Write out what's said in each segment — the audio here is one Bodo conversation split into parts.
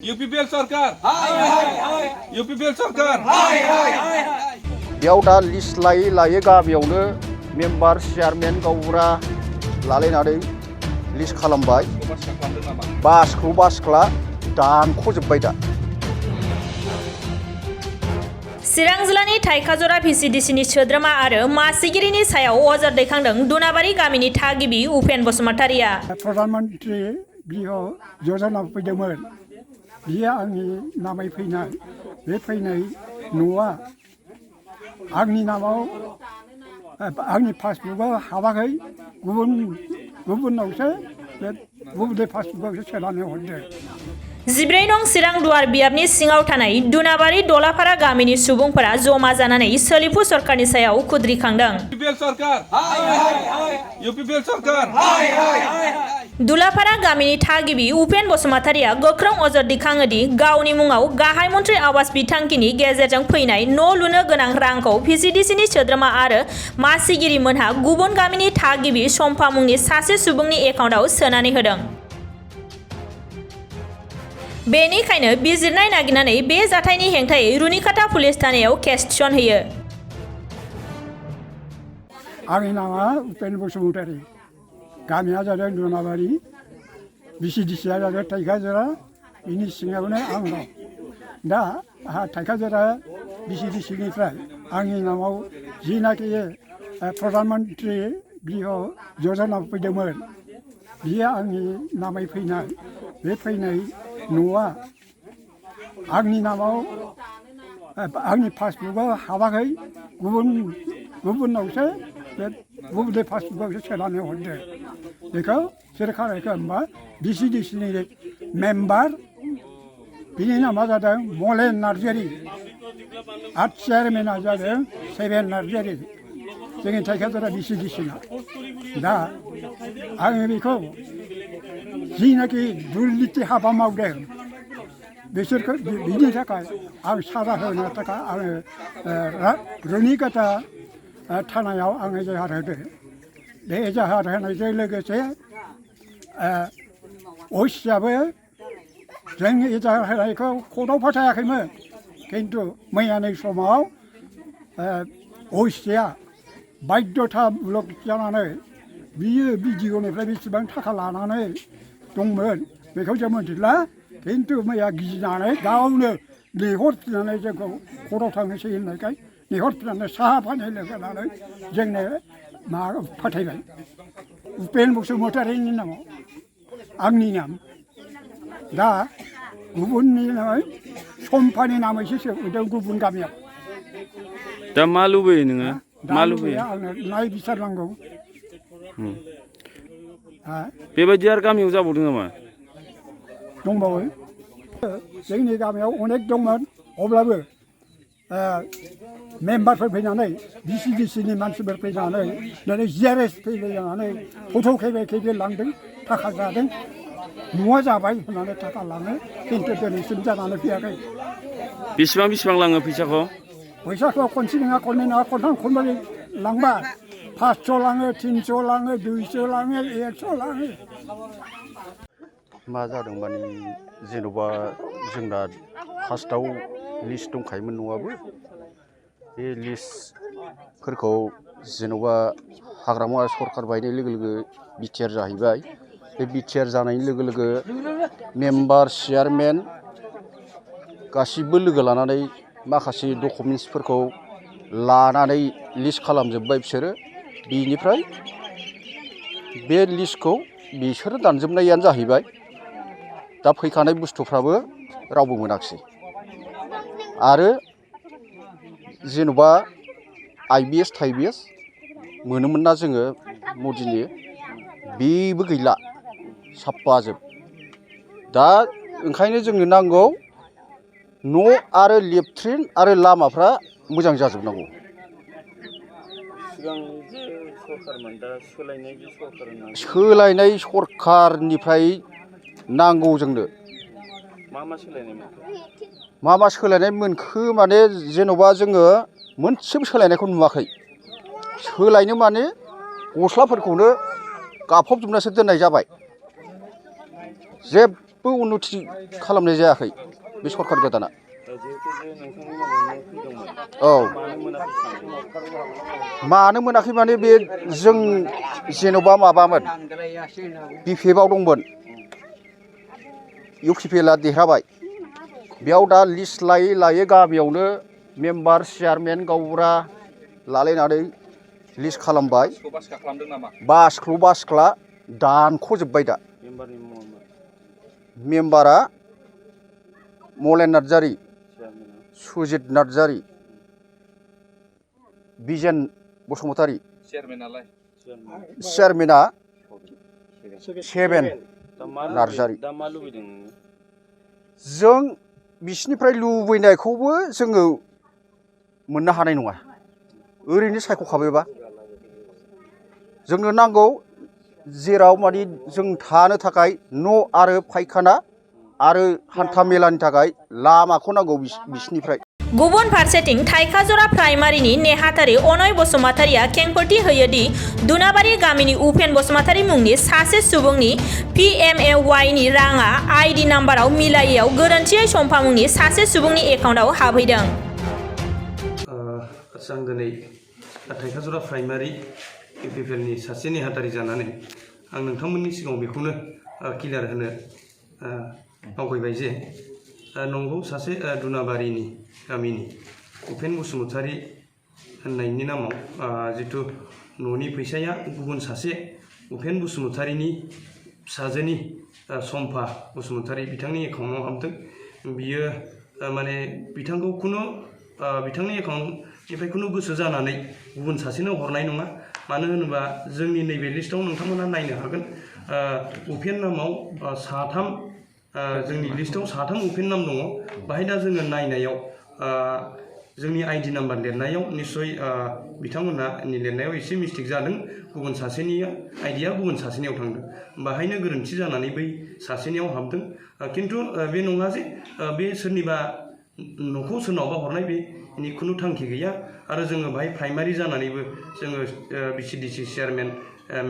यूपीपीएल सरकार यूपीपीएल सरकार बेयाव दा लिस्ट लायै गामियावनो मेम्बार चेयारमेन गावबुरा लालायनानै लिस्ट खालामबाय बासखौ बासख्ला दानख'जोब्बाय दा चिरां जिल्लानि थाइखाजरा भिसिडिसिनि सोद्रोमा आरो मासिगिरिनि सायाव अजद दैखांदों दुनाबारि गामिनि थागिबि उपेन बसुमतारिया। प्रधानमन्त्री गृह योजना फैदोंमोन बियो आंनि नामै फैनाय बे फैनाय न'आ आंनि नामाव आंनि पासबुकआव हाबाखै गुबुनावसो बे गुबुननि पासबुकआवसो सोनानै हरदों। 14 नं चिरां दुवार बियाबनि सिङाव थानाय दुनाबारि दलाफारा गामिनि सुबुंफोरा जमा जानानै सोलिफु सरकारनि सायाव खुद्रिखांदों। यूपीपीएल सरकार दुलाफारा गामिनि थागिबि उपेन बसुमतारिया गोख्रों अजद दैखाङो दि गावनि मुङाव गाहाय मन्त्रि आवास बिथांखिनि गेजेरजों फैनाय न' लुनो गोनां रांखौ भिसिडिसिनि सोद्रोमा आरो मासिगिरिमोनहा गुबुन गामिनि थागिबि सम्फा मुंनि सासे सुबुंनि एकाउन्टआव सोनानै होदों। बेनिखायनो बिजिरनाय नागिरनानै बे जाथायनि हेंथायै रुनिकाटा पुलिस थानायाव केस थिसनहैयो। आंनि नामा उपेन बसुमतारि गामिया जादों दुनाबारि भिसिडिसिया जादों थाइखाजरा बिनि सिङावनो आं दं। दा आंहा थाइखाजरा भिसिडिसिनिफ्राय आंनि नामाव जिनाखि प्रधानमन्त्री गृह योजना फैदोंमोन बियो आंनि नामै फैनाय बे फैनाय न'आ आंनि नामाव आंनि पासबुकआव हाबाखै गुबुनावसो बे गुबुननि पासबुकआवसो सोनानै हरदों। बेखौ सोर खालामखो होनबा भिसिडिसिनि मेम्बार बिनि नामा जादों मलेन नार्जारि आरो चेयारमेना जादों सेभेन नार्जारि जोंनि थाइखाजरा भिसिडिसिना। दा आङो बेखौ जिनाखि दुर्निति हाबा मावदों बिसोरखौ बिनि थाखाय आं साजा होनो थाखाय आङो रुनिकाटा थानायाव आङो एजाहार होदों। बे एजाहार होनायजों लोगोसे असियाबो जोंनि एजाहार होनायखौ कर्टआव फोथायाखैमोन खिन्थु मैयानि समाव असिया बाध्यतामूलक जानानै बियो भिडिअनिफ्राय बेसेबां थाखा लानानै दंमोन बेखौ जों मिथिला खिन्थु मैया गिनानै गावनो लिंहरफिननानै जोंखौ कर्टआव थांनोसै होननायखाय लिंहरफिननानै साहा पानि लोंहोनानै जोंनो माबा फोथायबाय उपेन बसुमतारिनि नामाव आंनि नाम। दा गुबुननि नामै सम्फानि नामैसो सोदों गुबुन गामियाव। दा मा लुबैयो नोङो? मा लुबैयो? आंनो नायबिसारनांगौ। बेबायदि आरो गामियाव जाबावदों नामा? दंबावो जोंनि गामियाव अनेक दंमोन अब्लाबो मेम्बारफोर फैनानै भिसिडिसिनि मानसिफोर फैनानै दिनै जिआरएस फैलायनानै फट' खेबे लांदों थाखा जादों न'आ जाबाय होननानै थाखा लाङो खिन्थु दिनैसिम जानानै फैयाखै। बेसेबां लाङो फैसाखौ? फैसाखौ खनसे नङा खननै नङा खनथाम खनब्रै लांबाय 500 लाङो 300 लाङो 200 लाङो 100 लाङो। मा जादों माने जेन'बा जोंना फार्स्टआव लिस्ट दंखायोमोन न'आबो बे लिस्टफोरखौ जेन'बा हाग्रामा सरकार बायनाय लोगो लोगो बिटिआर जाहैबाय। बे बिटिआर जानायनि लोगो लोगो मेम्बार चेयारमेन गासिबो लोगो लानानै माखासे डकुमेन्टसफोरखौ लानानै लिस्ट खालामजोब्बाय बिसोरो। बिनिफ्राय बे लिस्टखौ बिसोरो दानजोबनायानो जाहैबाय। दा फैखानाय बुस्थुफ्राबो रावबो मोनाखिसै आरो जेन'बा आइबिएस थाइबिएस मोनोमोन ना जोङो मदिनि बेबो गैला साफा जोब। दा ओंखायनो जोंनो नांगौ न' आरो लेट्रिन आरो लामाफ्रा मोजां जाजोबनांगौ। सोलायनाय सरकारनिफ्राय नांगौ जोंनो। मा सोलायनाय मोनखो माने जेन'बा जोङो मोनसेबो सोलायनायखौ नुवाखै। सोलायनो माने गस्लाफोरखौनो गाफबजोबनासो दोननाय जाबाय। जेबो जेबो उन्नति खालामनाय जायाखै बे सरखार गोदाना औ मानो मोनाखै माने बे जों जेन'बा माबामोन बिपिएफआव दंमोन इउपिपिएलआ देरहाबाय बेयाव दा लिस्ट लायै लायै गामियावनो मेम्बार चेयारमेन गावबुरा लालायनानै लिस्ट खालामबाय बासख्ला दानख'जोब्बाय दा मेम्बारा मलेन नार्जारि सुजित नार्जारि बिजेन बसुमतारि चेयारमेना 7 नार्जारि जों बिसिनिफ्राय लुबैनायखौबो जोङो मोननो हानाय नङा ओरैनो सायख'खाबायबा जोंनो नांगौ जेराव माने जों थानो थाखाय न' आरो फायखाना आरो हान्था मेलानि थाखाय लामाखौ नांगौ बिसिनिफ्राय गुबुन फारसेथिं थाइखाजरा प्राइमारिनि नेहाथारि अनय बसुमतारिया खेंफोरथि होयोदि दुनाबारि गामिनि उपेन बसुमतारि मुंनि सासे सुबुंनि PMAY नि राङा ID नाम्बाराव मिलायैयाव गोरोन्थियै सम्फा मुंनि सासे सुबुंनि एकाउन्टआव हाबहैदों। आं दिनै थाइखाजरा प्राइमारि इउपिपिएलनि सासे नेहाथारि जानानै आं नोंथांमोननि सिगाङाव बेखौनो क्लियार होनो आवगायबाय जे नंगौ सासे दुनाबारिनि गामिनि उपेन बसुमतारि होननायनि नामाव जितु न'नि फैसाया गुबुन सासे उपेन बसुमतारिनि फिसाजोनि सम्फा बसुमतारि बिथांनि एकाउन्टआव हाबदों बियो माने बिथांखौ बिथांनि एकाउन्टनिफ्राय खुनु गोसो जानानै गुबुन सासेनो हरनाय नङा मानो होनोबा जोंनि नैबे लिस्टआव नोंथांमोना नायनो हागोन उपेन नामाव साथाम जोंनि लिस्टआव साथाम उपेन नाम दङ बाहाय दा जोङो नायनायाव जोंनि ID नाम्बार लिरनायाव निस्सय बिथांमोननि लिरनायाव एसे मिस्टेक जादों गुबुन सासेनि आइडिया गुबुन सासेनियाव थांदों बाहायनो गोरोन्थि जानानै बै सासेनियाव हाबदों खिन्थु बे नङा जे बे सोरनिबा न'खौ सोरनावबा हरनाय बेनि खुनु थांखि गैया आरो जोङो बाहाय प्राइमारि जानानैबो जोङो BCDC चेयारमेन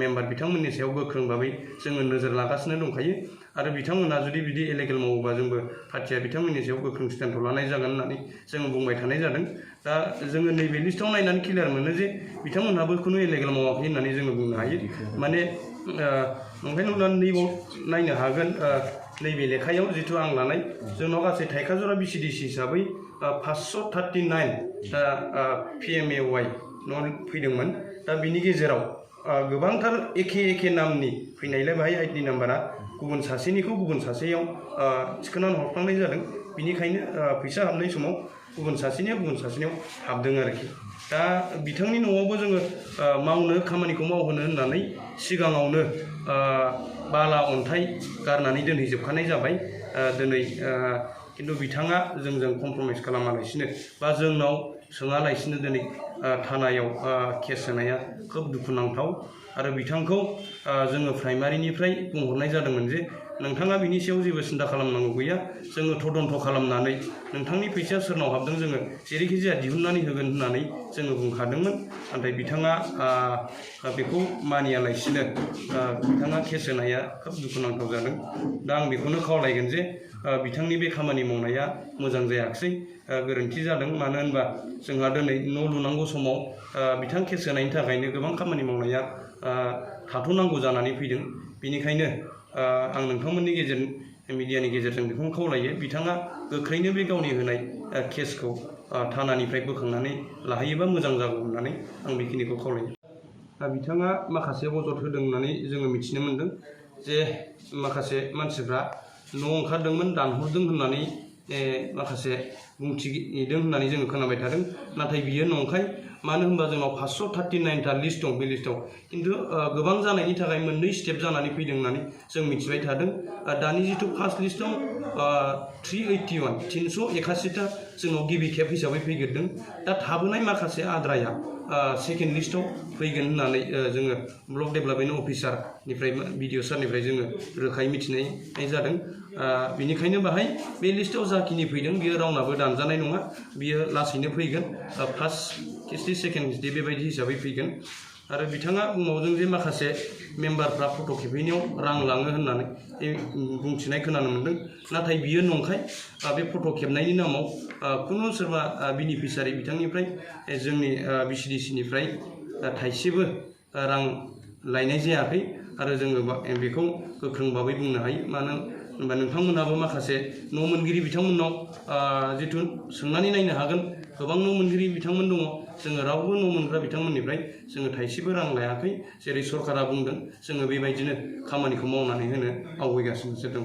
मेम्बार बिथांमोननि सायाव गोख्रों भाबै जोङो नोजोर लागासिनो दंखायो आरो बिथांमोना जुदि बिदि इलेगेल मावोबा जोंबो पार्टिया बिथांमोननि सायाव गोख्रों स्टेन्डखौ लानाय जागोन होननानै जोङो बुंबाय थानाय जादों दा जोङो नैबे लिस्टआव नायनानै क्लियार मोनो जे बिथांमोनहाबो खुनु इलेगेल मावाखै होननानै जोङो बुंनो हायो माने ओंखायनो नैबाव नायनो हागोन नैबे लेखायाव जितु आं लानाय जोंनाव गासै थाइखाजरा BCDC हिसाबै 539 दा PMAY न' फैदोंमोन दा बिनि गेजेराव गोबांथार एखे नामनि फैनायलाय बाहाय ID नाम्बारा गुबुन सासेनिखौ गुबुन सासेयाव थिखोनानै हरफ्लांनाय जादों बिनिखायनो फैसा हाबनाय समाव गुबुन सासेनियाव हाबदों आरोखि दा बिथांनि न'आवबो जोङो खामानिखौ मावहोनो होननानै सिगाङावनो बाला अन्थाइ गारनानै दोनहैजोबखानाय जाबाय दिनै खिन्थु बिथाङा जोंजों कमप्रमाइस खालामालासिनो बा जोंनाव सोङालासिनो दिनै थानायाव केस होनाया खोब दुखुनांथाव आरो बिथांखौ जोङो प्राइमारिनिफ्राय बुंहरनाय जादोंमोन जे नोंथाङा बिनि सायाव जेबो सिन्था खालामनांगौ गैया जोङो तदन्त खालामनानै नोंथांनि फैसाया सोरनाव हाबदों जोङो जेरैखि जाया दिहुननानै होगोन होननानै जोङो बुंखादोंमोन नाथाय बिथाङा बेखौ मानियालासिनो बिथाङा केस होनाया खोब दुखुनांथाव जादों दा आं बेखौनो खावलायगोन जे बिथांनि बे खामानि मावनाया मोजां जायाखिसै गोरोन्थि जादों मानो होनबा जोंहा दिनै न' लुनांगौ समाव बिथां केस होनायनि थाखायनो गोबां खामानि मावनाया थाथ'नांगौ जानानै फैदों बेनिखायनो आं नोंथांमोननि मिडियानि गेजेरजों बेखौनो खावलायो बिथाङा गोख्रैनो बे गावनि होनाय केसखौ थानानिफ्राय बोखांनानै लाहैयोबा मोजां जागौ होननानै आं बेखिनिखौ खावलायो बिथाङा माखासे अजद होदों होननानै जोङो मिथिनो मोनदों जे माखासे मानसिफ्रा न' ओंखारदोंमोन दानहरदों होननानै माखासे बुंथिदों होननानै जोङो खोनाबाय थादों नाथाय बियो नंखाय मानो होनबा जोंनाव 539टा लिस्ट दं बे लिस्टआव खिन्थु गोबां जानायनि थाखाय मोननै स्टेप जानानै फैदों होननानै जों मिथिबाय थादों दानि जिथु फार्स्ट लिस्टआव 381टा जोंनाव गिबि खेब हिसाबै फैग्रोदों दा थाबोनाय माखासे आद्राया सेकेन्ड लिस्टआव फैगोन होननानै जोङो ब्लक डेभेलपमेन्ट अफिसारनिफ्राय BDO सारनिफ्राय जोङो रोखायै मिथिनाय जादों बेनिखायनो बाहाय बे लिस्टआव जाखिनि फैदों बियो रावनाबो दानजानाय नङा बियो लासैनो फैगोन फार्स्ट किस्ति सेकेन्ड किस्ति बेबायदि हिसाबै फैगोन आरो बिथाङा बुंबावदों जे माखासे मेम्बारफ्रा फट' खेबहैनायाव रां लाङो होननानै बुंथिनाय खोनानो मोन्दों नाथाय बियो नंखाय बे फट' खेबनायनि नामाव खुनु सोरबा बेनिफिसियारि बिथांनिफ्राय जोंनि बिसिडिसिनिफ्राय थाइसेबो रां लायनाय जायाखै आरो जोङो बेखौ गोख्रों भाबै बुंनो हायो मानो होनबा नोंथांमोनहाबो माखासे न' मोनगिरि बिथांमोननाव जिथु सोंनानै नायनो हागोन गोबां न' मोनगिरि बिथांमोन दङ जोङो रावबो न' मोनग्रा बिथांमोननिफ्राय जोङो थाइसेबो रां लायाखै जेरै सरकारा बुंदों जोङो बेबायदिनो खामानिखौ मावनानै होनो आवगायगासिनोसो दं